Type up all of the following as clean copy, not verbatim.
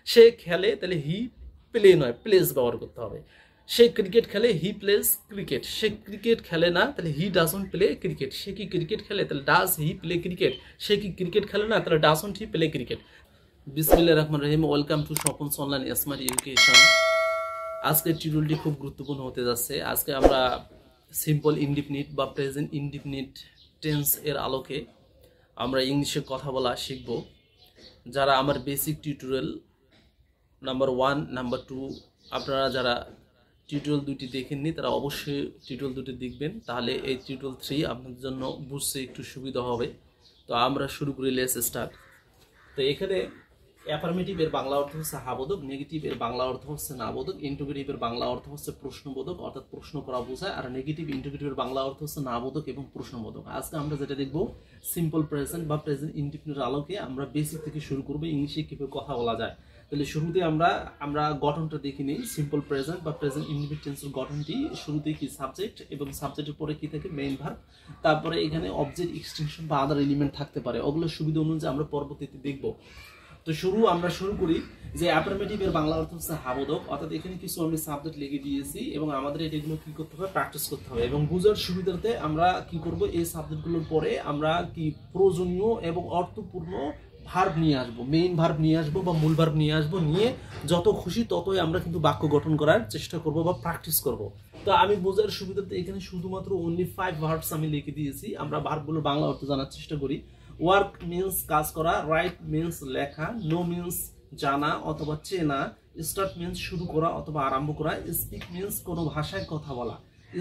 সে খেলে তাহলে হি প্লে নয়, প্লেস ব্যবহার করতে হবে। সে ক্রিকেট খেলে, he plays cricket. Say cricket খেলে না, তাহলে হি ডাজন্ট প্লে ক্রিকেট। সে কি ক্রিকেট খেলে, তাহলে ডাজ হি প্লে ক্রিকেট। সে কি ক্রিকেট খেলে না, তাহলে ডাজন্ট হি প্লে ক্রিকেট। বিসমিল্লাহির রহমানির রহিম। Welcome to Swapan's online smart education. আজকের টিউটোরিয়ালটি খুব গুরুত্বপূর্ণ হতে যাচ্ছে। আজকে আমরা সিম্পল ইনডিফিনিট বা প্রেজেন্ট ইনডিফিনিট টেন্স এর আলোকে আমরা ইংলিশে কথা বলা শিখব। যারা আমার বেসিক টিউটোরিয়াল নাম্বার 1, নাম্বার 2 আপনারা যারা টিউটোরিয়াল দুটি দেখেননি তারা অবশ্যই টিউটোরিয়াল দুটি দেখবেন, তাহলে এই টিউটোরিয়াল 3 আপনাদের জন্য বুঝতে একটু সুবিধা হবে। তো আমরা শুরু করি, লেটস স্টার্ট। তো এখানে অ্যাফার্মেটিভ এর বাংলা অর্থ হচ্ছে হাবোধক, নেগেটিভ এর বাংলা অর্থ হচ্ছে নাবোধক, ইন্টিগ্রেটিভ এর বাংলা অর্থ হচ্ছে প্রশ্নবোধক অর্থাৎ প্রশ্ন করা বোঝায়, আর নেগেটিভ ইন্টিগ্রেটিভ এর বাংলা অর্থ হচ্ছে নাবোধক এবং প্রশ্নবোধক। আজকে আমরা যেটা দেখব সিম্পল প্রেজেন্ট বা প্রেজেন্ট ইনডিফিনিটের আলোকে আমরা বেসিক থেকে শুরু করব, ইংলিশে কিভাবে কথা বলা যায়। তাহলে শুরুতে আমরা গঠনটা দেখে নিই। সিম্পল প্রেজেন্ট বা প্রেজেন্ট ইনডিফিনিট টেন্সের গঠনটি শুরুতে কি সাবজেক্ট এবং সাবজেক্টের পরে কি থাকে মেইন ভার্ব, তারপরে এখানে অবজেক্ট, এক্সটেনশন বা আদার এলিমেন্ট থাকতে পারে। ওগুলো সুবিধা অনুযায়ী আমরা পরবর্তীতে দেখব। তো আমরা শুরু করি যে অ্যাফার্মেটিভ এর বাংলা অর্থ হচ্ছে হাবোধক, অর্থাৎ এখানে কিছু আমি সাবজেক্ট লিখে দিয়েছি এবং আমাদের এগুলো কি করতে হবে, প্র্যাকটিস করতে হবে। এবং বুঝার সুবিধার্থে আমরা কি করব, এই সাবজেক্টগুলোর পরে আমরা কি প্রয়োজনীয় এবং অর্থপূর্ণ ভার্ব নিয়ে আসবো, মেইন ভার্ব নিয়ে আসবো বা মূল ভার্ব নিয়ে আসবো। নিয়ে যত খুশি ততই আমরা কিন্তু বাক্য গঠন করার চেষ্টা করব বা প্র্যাকটিস করব। তো আমি বোঝার সুবিধার্থে এখানে শুধুমাত্র অনলি 5 ভার্বস আমি লিখে দিয়েছি। আমরা ভার্বগুলোর বাংলা অর্থ জানার চেষ্টা করি। ওয়ার্ক মিন্স কাজ করা, রাইট মিন্স লেখা, নো মিন্স জানা অথবা চেনা, স্টার্ট মিন্স শুরু করা অথবা আরম্ভ করা, স্পিক মিন্স কোনো ভাষায় কথা বলা,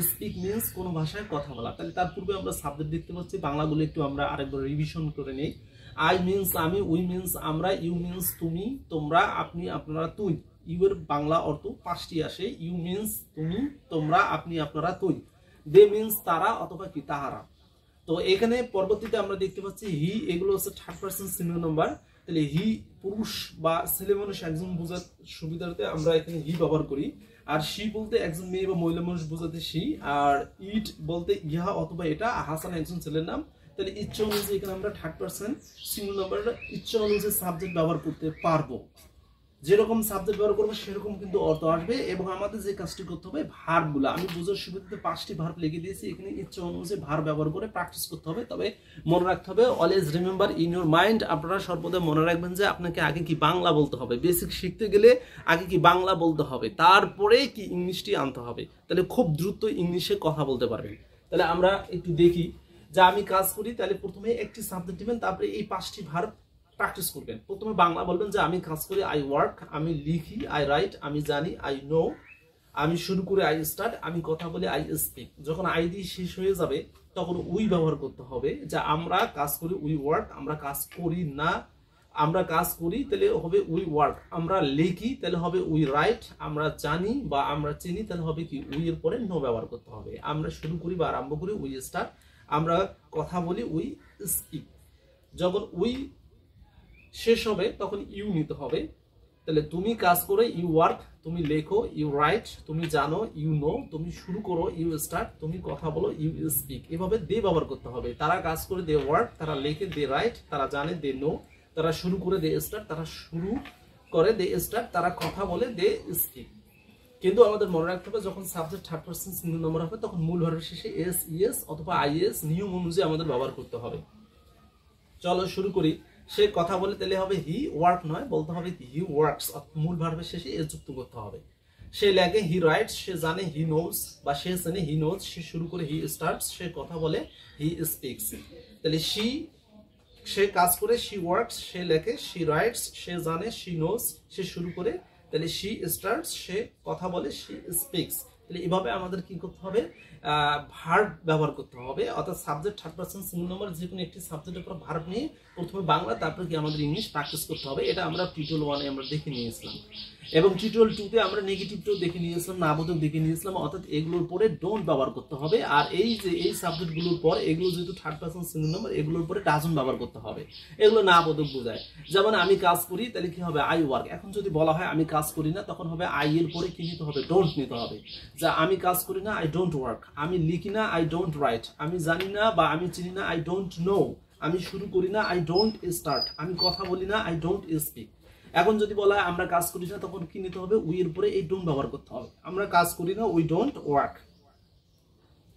স্পিক মিন্স কোনো ভাষায় কথা বলা। তাহলে তার পূর্বে আমরা সাবজেক্ট দেখতে পাচ্ছি, বাংলাগুলো একটু আমরা আরেকবার রিভিশন করে নেই। আই মিন্স আমি, উই মিন্স আমরা, ইউ মিন্স তুমি, তোমরা, আপনি, আপনারা, তুই। ইউ এর বাংলা অর্থ 5টি আসে। ইউ মিন্স তুমি, তোমরা, আপনি, আপনারা, তুই। দে মিন্স তারা অথবা কি তাহারা। তো এখানে পরবর্তীতে আমরা দেখতে পাচ্ছি হি, এগুলো হচ্ছে থার্ড পারসন সিঙ্গুলার নাম্বার। তাহলে হি পুরুষ বা ছেলে মানুষ একজন বোঝার সুবিধার্থে আমরা এখানে হি ব্যবহার করি। আর শি বলতে একজন মেয়ে বা মহিলা মানুষ বোঝাতে শি। আর ইট বলতে ইহা অথবা এটা। হাসান একজন ছেলের নাম। তাহলে ইচ্ছা অনুযায়ী এখানে আমরা থার্ড পারসন সিঙ্গুলার নাম্বারটা ইচ্ছা অনুযায়ী সাবজেক্ট ব্যবহার করতে পারবো। যেরকম সাবজেক্ট ব্যবহার করবো সেরকম কিন্তু অর্থ আসবে। এবং আমাদের যে কাজটি করতে হবে, ভার্বগুলো আমি বোঝার সুবিধাতে 5টি ভার্ব লিখে দিয়েছি। এখানে ইচ্ছা অনুযায়ী ভার্ব ব্যবহার করে প্র্যাকটিস করতে হবে। তবে মনে রাখতে হবে, always remember in your mind, আপনারা সর্বদা মনে রাখবেন যে আপনাকে আগে কি বাংলা বলতে হবে। বেসিক শিখতে গেলে আগে কি বাংলা বলতে হবে, তারপরে কি ইংলিশটি আনতে হবে। তাহলে খুব দ্রুত ইংলিশে কথা বলতে পারবেন। তাহলে আমরা একটু দেখি যে আমি কাজ করি, তাহলে প্রথমে একটি সাবজেক্ট দিবেন, তারপরে এই 5টি ভার্ব প্র্যাকটিস করবেন। প্রথমে বাংলা বলবেন যে আমি কাজ করি, আই ওয়ার্ক, আমি লিখি, আই রাইট, আমি জানি, আই নো, আমি শুরু করি, আই স্টার্ট, আমি কথা বলি, আই স্পিক। যখন আই দিয়ে শেষ হয়ে যাবে তখন উই ব্যবহার করতে হবে, যে আমরা কাজ করি, উই ওয়ার্ক, আমরা কাজ করি না, আমরা কাজ করি তাহলে হবে উই ওয়ার্ক, আমরা লিখি তাহলে হবে উই রাইট, আমরা জানি বা আমরা চিনি তাহলে হবে কি উই এর পরে নো ব্যবহার করতে হবে, আমরা শুরু করি বা আরম্ভ করি, উই স্টার্ট, আমরা কথা বলি, উই স্পিক। যখন উই শেষ হবে তখন ইউ নিতে হবে। তাহলে তুমি কাজ করে, ইউ ওয়ার্ক, তুমি লেখো, ইউ রাইট, তুমি জানো, ইউ নো, তুমি শুরু করো, ইউ স্টার্ট, তুমি কথা বলো, ইউ স্পিক। এভাবে দে ব্যবহার করতে হবে। তারা কাজ করে, দে ওয়ার্ক, তারা লেখে, দে রাইট, তারা জানে, দে নো, তারা শুরু করে, দে স্টার্ট, তারা শুরু করে, দে স্টার্ট, তারা কথা বলে, দে স্পিক। কিন্তু আমাদের মনে রাখতে হবে, যখন subject third person singular number হবে তখন মূল ভার্বের শেষে এস, ইএস অথবা আইএস নিয়ম অনুযায়ী আমাদের ব্যবহার করতে হবে। চলো শুরু করি। সে কথা বলে তাহলে হবে হি ওয়ার্ক নয়, বলতে হবে হি ওয়ার্কস, মূল ভার্বের শেষে এস যুক্ত করতে হবে। সে লেখে, হি রাইটস, সে জানে, হি নোজ বা সে জানে, হি নোজ, সে শুরু করে, হি স্টার্টস, সে কথা বলে, হি স্পিক্স। তাহলে সে কাজ করে, শি ওয়ার্কস, সে লেখে, শি রাইটস, সে জানে, শি নোজ, সে শুরু করে, তাহলে শি স্টার্টস, সে কথা বলে, শি স্পিক্স। তাহলে এভাবে আমাদের কি করতে হবে, ভার্ব ব্যবহার করতে হবে। অর্থাৎ subject third person singular number যে কোনো একটি সাবজেক্টের উপর ভার্ব নিয়ে প্রথমে বাংলা, তারপরে কি আমাদের ইংলিশ প্র্যাকটিস করতে হবে। এটা আমরা টিউটোরিয়াল 1 আমরা দেখে নিয়েছিলাম এবং টিউটোরিয়াল 2 তে আমরা নেগেটিভটাও দেখে নিয়েছিলাম, নাবোধক দেখে নিয়েছিলাম। অর্থাৎ এগুলোর পরে ডোন্ট ব্যবহার করতে হবে। আর এই যে এই সাবজেক্টগুলোর পর এগুলো যেহেতু থার্ড পারসন সিঙ্গুলার নাম্বার, এগুলোর পরে ডাজন্ট ব্যবহার করতে হবে। এগুলো নাবোধক বোঝায়। যেমন আমি কাজ করি, তাহলে কি হবে, আই ওয়ার্ক। এখন যদি বলা হয় আমি কাজ করি না, তখন হবে আই এর পরে কি নিতে হবে, ডোন্ট নিতে হবে। যা আমি কাজ করি না, আই ডোন্ট ওয়ার্ক, আমি লিখি না, আই ডোন্ট রাইট, আমি জানি না বা আমি চিনি না, আই ডোন্ট নো, আমি শুরু করি না, আই ডোন্ট স্টার্ট, আমি কথা বলি না, আই ডোন্ট স্পিক। এখন যদি বলা হয় আমরা কাজ করি না, তখন কি নিতে হবে? উই এর উপরে এই ডোন্ট ব্যবহার করতে হবে। আমরা কাজ করি না, উই ডোন্ট ওয়ার্ক।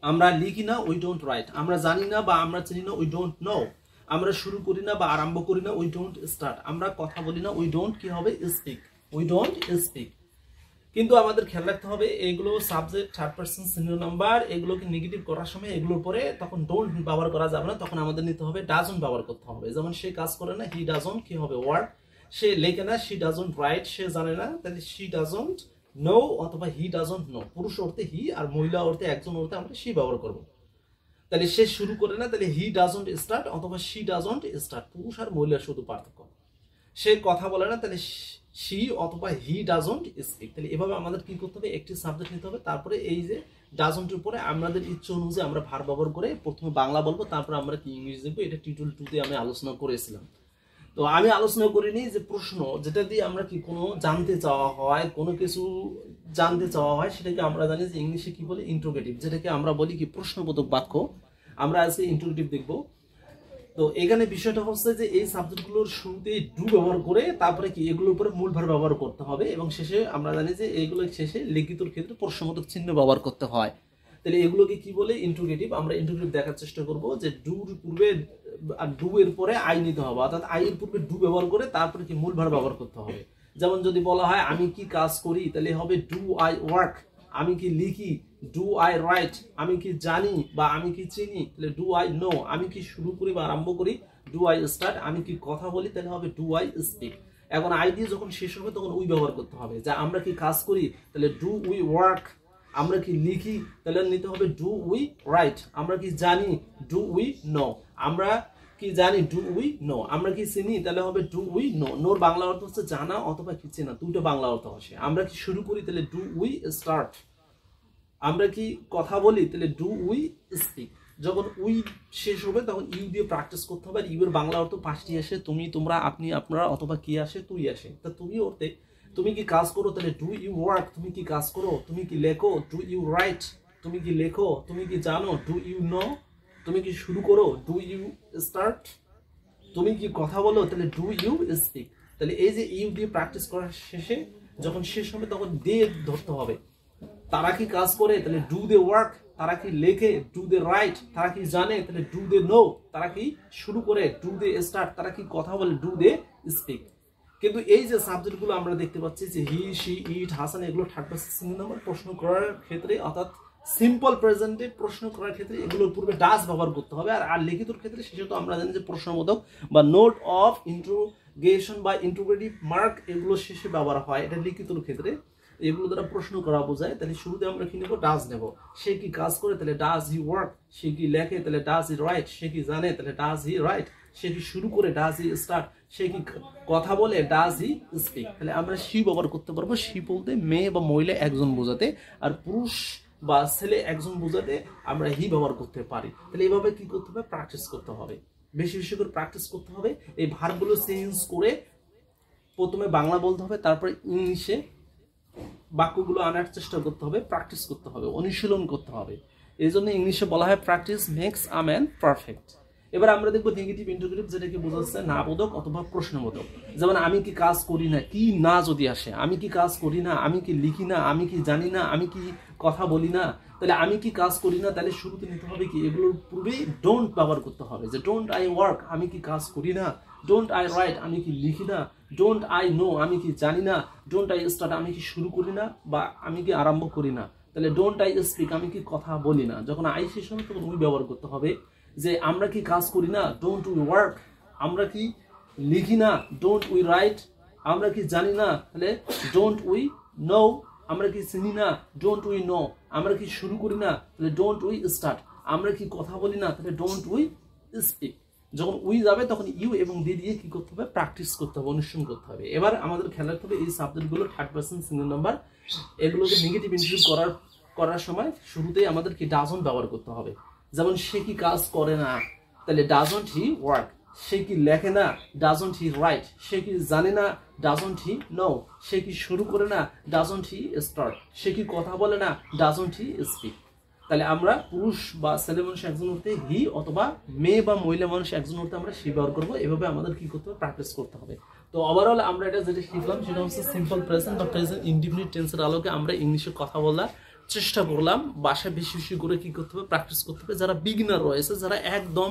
আমরা লিখি না, উই ডোন্ট রাইট। আমরা জানি না বা আমরা চিনি না, উই ডোন্ট নো। আমরা শুরু করি না বা আরম্ভ করি না, উই ডোন্ট স্টার্ট। আমরা কথা বলি না, উই ডোন্ট কি হবে? স্পিক। We don't speak. কিন্তু আমাদের খেয়াল রাখতে হবে এগুলো subject, third person singular number, এগুলোকে নেগেটিভ করার সময় এগুলোর পরে তখন ডোন্ট ব্যবহার করা যাবে না, তখন আমাদের নিতে হবে ডাজন্ট ব্যবহার করতে হবে। যেমন সে কাজ করে না, হি ডাজন্ট কি হবে? ওয়ার্ক। সে লেখে না, শি ডাজন্ট রাইট। সে জানে না, তাহলে শি ডাজন্ট নো অথবা হি ডাজন্ট নো। পুরুষ অর্থে হি আর মহিলা অর্থে একজন অর্থে আমরা শি ব্যবহার করব। তাহলে সে শুরু করে না, তাহলে হি ডাজন্ট স্টার্ট অথবা শি ডাজন্ট স্টার্ট। পুরুষ আর মহিলার শুধু পার্থক্য। সে কথা বলে না, তাহলে শি অথবা হি ডাজন্ট স্পিক। তাহলে এভাবে আমাদের কি করতে হবে? একটি সাবজেক্ট নিতে হবে, তারপরে এই যে ডাজন্টের উপরে আমাদের ইচ্ছে অনুযায়ী আমরা ভার্ব ব্যবহার করে প্রথমে বাংলা বলবো, তারপরে আমরা কি ইংলিশ দেখবো। এটা টিউটোরিয়াল 2 তে আমি আলোচনা করেছিলাম। তো আমি আলোচনা করিনি যে প্রশ্ন যেটা দিয়ে আমরা কি কোনো জানতে চাওয়া হয়, কোনো কিছু জানতে চাওয়া হয়, সেটাকে আমরা জানি যে ইংলিশে কি বলি? ইন্টারোগেটিভ, যেটাকে আমরা বলি কি? প্রশ্নবোধক বাক্য। আমরা আজকে ইন্টারোগেটিভ দেখবো। তো এখানে বিষয়টা হচ্ছে যে এই সাবজেক্টগুলোর শুরুতে ডু ব্যবহার করে তারপরে কি এগুলোর উপরে মূল ভার ব্যবহার করতে হবে, এবং শেষে আমরা জানি যে এইগুলো শেষে লিখিতর ক্ষেত্রে প্রশ্নবোধক চিহ্ন ব্যবহার করতে হয়। তাহলে এগুলোকে কি বলে? ইন্টারোগেটিভ। আমরা ইন্টারোগেটিভ দেখার চেষ্টা করব যে ডুর পূর্বে আর ডু এর পরে আই নিতে হবে, অর্থাৎ আই এর পূর্বে ডু ব্যবহার করে তারপরে কি মূল ভার ব্যবহার করতে হবে। যেমন যদি বলা হয় আমি কি কাজ করি, তাহলে হবে ডু আই ওয়ার্ক। আমি কি লিখি, ডু আই রাইট। আমি কি জানি বা আমি কি চিনি, তাহলে ডু আই নো। আমি কি শুরু করি বা আরম্ভ করি, ডু আই স্টার্ট। আমি কি কথা বলি, তাহলে হবে ডু আই স্পিক। এখন আই দিয়ে যখন শেষ হবে তখন উই ব্যবহার করতে হবে। যা আমরা কি কাজ করি, তাহলে ডু উই ওয়ার্ক। আমরা কি লিখি, তাহলে নিতে হবে ডু উই রাইট। আমরা কি জানি, ডু উই নো। আমরা কি জানি, ডু উই নো। আমরা কি চিনি, তাহলে হবে ডু উই নো। নোর বাংলা অর্থ হচ্ছে জানা অথবা কি চেনা, দুটো বাংলা অর্থ আসে। আমরা কি শুরু করি, তাহলে ডু উই স্টার্ট। আমরা কি কথা বলি, তাহলে ডু উই স্পিক। যখন উই শেষ হবে তখন ইউ দিয়ে প্র্যাকটিস করতে হবে। আর ইউ এর বাংলা অর্থ পাঁচটি আসে, তুমি, তোমরা, আপনি, আপনারা, অথবা কি আসে, তুই আসে। তা তুমি অর্থে তুমি কি কাজ করো, তাহলে ডু ইউ ওয়ার্ক। তুমি কি কাজ করো, তুমি কি লেখো, ডু ইউ রাইট। তুমি কি লেখো, তুমি কি জানো, ডু ইউ নো। তুমি কি শুরু করো, ডু ইউ স্টার্ট। তুমি কি কথা বলো, তাহলে ডু ইউ স্পিক। তাহলে এই যে ইউ দিয়ে প্র্যাকটিস করার শেষে যখন শেষ হবে তখন দে ধরতে হবে। তারা কি কাজ করে, তাহলে ডু দে ওয়ার্ক। তারা কি লেখে, ডু দে রাইট। তারা কি জানে, তাহলে ডু দে নো। তারা কি শুরু করে, ডু দে স্টার্ট। তারা কি কথা বলে, ডু দে স্পিক। কিন্তু এই যে সাবজেক্টগুলো আমরা দেখতে পাচ্ছি যে হি, শি, ইট, হাসান, এগুলো থার্ড পারসন সিঙ্গুলার নাম্বার প্রশ্ন করার ক্ষেত্রে, অর্থাৎ সিম্পল প্রেজেন্টে প্রশ্ন করার ক্ষেত্রে এগুলোর পূর্বে ডাজ ব্যবহার করতে হবে। আর লিখিতর ক্ষেত্রে সেটা তো আমরা জানি যে প্রশ্নবোধক বা নোট অফ ইন্টারোগেশন বা ইন্টারোগেটিভ মার্ক এগুলো শেষে ব্যবহার হয়। এটা লিখিতর ক্ষেত্রে এগুলো দ্বারা প্রশ্ন করা বোঝায়। তাহলে শুরুতে আমরা কি নেব, ডাজ নেব। সে কি কাজ করে, তাহলে ডাজ হি ওয়ার্ক। সে কি লেখে, তাহলে ডাজ হি রাইট। সে কি জানে, তাহলে ডাজ হি রাইট। সে কি শুরু করে, ডাজ হি স্টার্ট। সে কি কথা বলে, ডাজ হি স্পিক। তাহলে আমরা শি ব্যবহার করতে পারবো। শি বলতে মেয়ে বা মহিলা একজন বোঝাতে, আর পুরুষ বা ছেলে একজন বোঝাতে আমরা হি ব্যবহার করতে পারি। তাহলে এইভাবে কি করতে হবে, প্র্যাকটিস করতে হবে, বেশি বেশি করে প্র্যাকটিস করতে হবে। এই ভার্বগুলো চেঞ্জ করে প্রথমে বাংলা বলতে হবে, তারপরে ইংলিশে বাক্যগুলো আনার চেষ্টা করতে হবে, প্র্যাকটিস করতে হবে, অনুশীলন করতে হবে। এই জন্য ইংলিশে বলা হয় practice makes a man perfect. এবার আমরা দেখবো নেগেটিভ ইন্টারোগেটিভ, যেটাকে বোঝাচ্ছে না বোধক অথবা প্রশ্নবোধক। যেমন আমি কি কাজ করি না, কি না যদি আসে, আমি কি কাজ করি না, আমি কি লিখি না, আমি কি জানি না, আমি কি কথা বলি না। তাহলে আমি কি কাজ করি না, তাহলে শুরুতে নিতে হবে কি, এগুলোর পূর্বেই ডোন্ট ব্যবহার করতে হবে। যে ডোন্ট আই ওয়ার্ক, আমি কি কাজ করি না। ডোন্ট আই রাইট, আমি কি লিখি না। ডোন্ট আই নো, আমি কি জানি না। ডোন্ট আই স্টার্ট, আমি কি শুরু করি না বা আমি কি আরম্ভ করি না। তাহলে ডোন্ট আই স্পিক, আমি কি কথা বলি না। যখন আই শেষ হবে তখন উই ব্যবহার করতে হবে। যে আমরা কি কাজ করি না, ডোন্ট উই ওয়ার্ক। আমরা কি লিখি না, ডোন্ট উই রাইট। আমরা কি জানি না, তাহলে ডোন্ট উই নো। আমরা কি চিনি না, ডোন্ট উই নো। আমরা কি শুরু করি না, তাহলে ডোন্ট উই স্টার্ট। আমরা কি কথা বলি না, তাহলে ডোন্ট উই স্পিক। যখন উই যাবে তখন ইউ এবং ডি দিয়ে কি করতে হবে, প্র্যাকটিস করতে হবে, অনুশীলন করতে হবে। এবার আমাদের খেয়াল রাখতে হবে এই সাবজেক্টগুলো থার্ড পারসন সিঙ্গুলার নাম্বার, এগুলোকে নেগেটিভ ইন্টারভিউ করার সময় শুরুতেই আমাদের কি ডাজন্ট ব্যবহার করতে হবে। যেমন সে কি কাজ করে না, তাহলে ডাজন্ট হি ওয়ার্ক। সে কি লেখে না, ডাজন্ট হি রাইট। সে কি জানে না, ডাজন্ট হি নো। সে কি শুরু করে না, ডাজন্ট হি স্টার্ট। সে কি কথা বলে না, ডাজন্ট হি স্পিক। তাহলে আমরা পুরুষ বা ছেলে মানুষ একজন অর্থে হি, অথবা মেয়ে বা মহিলা মানুষ একজন অর্থে আমরা সে ব্যবহার করবো। এভাবে আমাদের কি করতে হবে, প্র্যাকটিস করতে হবে। তো ওভারঅল আমরা এটা যেটা শিখলাম সেটা হচ্ছে সিম্পল প্রেজেন্ট বা প্রেজেন্ট ইনডিফিনিট টেন্সের আলোকে আমরা ইংলিশে কথা বলার চেষ্টা করলাম। বাসায় বেশি বেশি করে কি করতে হবে, প্র্যাকটিস করতে হবে। যারা বিগিনার রয়েছে, যারা একদম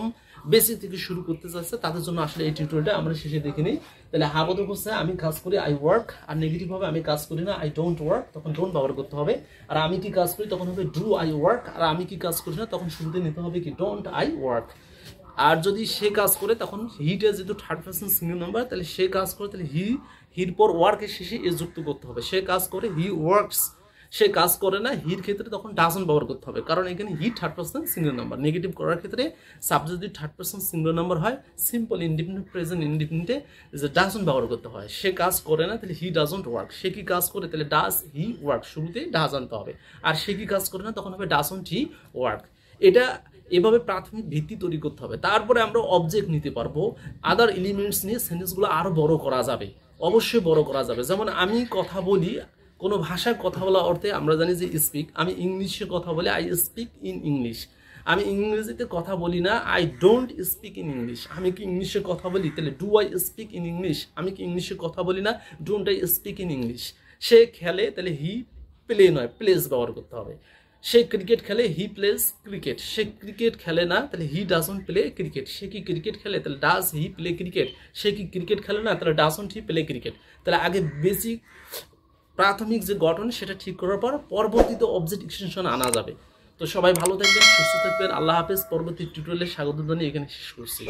বেসিক থেকে শুরু করতে চাচ্ছে, তাদের জন্য আসলে এই টিউটোরিয়ালটা আমরা শেষে দেখে নিই। তাহলে হাবত হচ্ছে আমি কাজ করি, আই ওয়ার্ক। আর নেগেটিভ হবে আমি কাজ করি না, আই ডোন্ট ওয়ার্ক, তখন ডোন্ট ব্যবহার করতে হবে। আর আমি কি কাজ করি তখন হবে ডু আই ওয়ার্ক। আর আমি কি কাজ করি না তখন শুরুতে নিতে হবে কি ডোন্ট আই ওয়ার্ক। আর যদি সে কাজ করে তখন হিটা যেহেতু থার্ড পারসন সিঙ্গেল নাম্বার, তাহলে সে কাজ করে তাহলে হির পর ওয়ার্কের শেষে এ যুক্ত করতে হবে। সে কাজ করে হি ওয়ার্কস, সে কাজ করে না হির ক্ষেত্রে তখন ডাজন্ট ব্যবহার করতে হবে, কারণ এখানে he third person single number. Negative করার ক্ষেত্রে সাবজেক্ট যদি থার্ড পারসন সিঙ্গেল নাম্বার হয়, সিম্পল ইনডিপেন্ডেন্ট প্রেজেন্ট ইনডিপেন্ডেন্টে যে ডাজন্ট ব্যবহার করতে হয়। সে কাজ করে না তাহলে হি ডাজন্ট ওয়ার্ক। সে কি কাজ করে তাহলে ডাজ হি ওয়ার্ক, শুরুতে ডাজ আনতে হবে। আর সে কি কাজ করে না তখন হবে ডাজন্ট হি ওয়ার্ক। এটা এভাবে প্রাথমিক ভিত্তি তৈরি করতে হবে। তারপরে আমরা অবজেক্ট নিতে পারবো, আদার এলিমেন্টস নিয়ে সেন্টেন্সগুলো আরো বড় করা যাবে, অবশ্যই বড় করা যাবে। যেমন আমি কথা বলি, কোনো ভাষায় কথা বলা অর্থে আমরা জানি যে স্পিক। আমি ইংলিশে কথা বলি, আই স্পিক ইন ইংলিশ। আমি ইংরেজিতে কথা বলি না, I don't speak in English. আমি কি ইংলিশে কথা বলি তাহলে do I speak in English. আমি কি ইংলিশে কথা বলি না, don't I speak in English. সে খেলে তাহলে হি প্লে নয় প্লেস ব্যবহার করতে হবে। সে ক্রিকেট খেলে, he plays cricket. Say cricket খেলে না তাহলে হি ডাজন্ট প্লে ক্রিকেট। সে কি ক্রিকেট খেলে তাহলে ডাজ হি প্লে ক্রিকেট। সে কি ক্রিকেট খেলে না তাহলে ডাজন্ট হি প্লে ক্রিকেট। তাহলে আগে বেসিক প্রাথমিক যে গঠন সেটা ঠিক করার পর পরবর্তীতে অবজেক্ট এক্সটেনশন আনা যাবে। তো সবাই ভালো থাকবেন, সুস্থ থাকবেন, আল্লাহ হাফেজ। পরবর্তী টিউটোরিয়ালে স্বাগত জানিয়ে এখানে শেষ করছি।